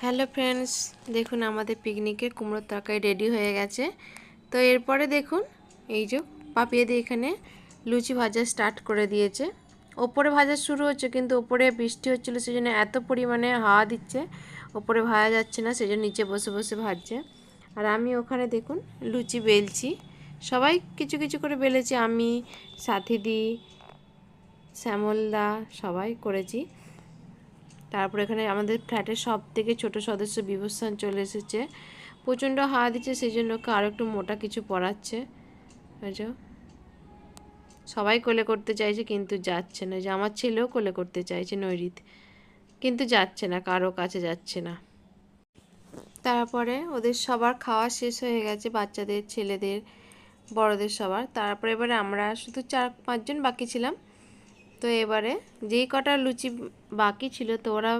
Hello friends, দেখুন আমাদের পিকনিকের কুমড়োর তরকারি রেডি হয়ে গেছে। তো এরপরে দেখুন এই যে পাপিয়ে দিয়ে এখানে লুচি ভাজা স্টার্ট করে দিয়েছে। ওপরে ভাজা শুরু হচ্ছে কিন্তু ওপরে বৃষ্টি হচ্ছিলো, সেই জন্য এত পরিমাণে হাওয়া দিচ্ছে ওপরে ভাজা যাচ্ছে না, সেই জন্য নিচে বসে বসে ভাজছে। আর আমি ওখানে দেখুন লুচি বেলছি, সবাই কিছু কিছু করে বেলেছে, আমি সাথীদি শ্যামলদা সবাই করেছি। তারপর এখানে আমাদের ফ্ল্যাটের সব থেকে ছোটো সদস্য বিভূষণ চলে এসেছে, প্রচণ্ড হাওয়া দিচ্ছে, সেই জন্য ওকে আরও একটু মোটা কিছু পরাচ্ছে। বুঝো, সবাই কোলে করতে চাইছে কিন্তু যাচ্ছে না, যে আমার ছেলেও কোলে করতে চাইছে নৈরিত, কিন্তু যাচ্ছে না, কারো কাছে যাচ্ছে না। তারপরে ওদের সবার খাওয়া শেষ হয়ে গেছে, বাচ্চাদের, ছেলেদের, বড়দের সবার। তারপরে এবারে আমরা শুধু 4-5 জন বাকি ছিলাম। তো এবারে যেই কটা লুচি বাকি ছিল তো ওরা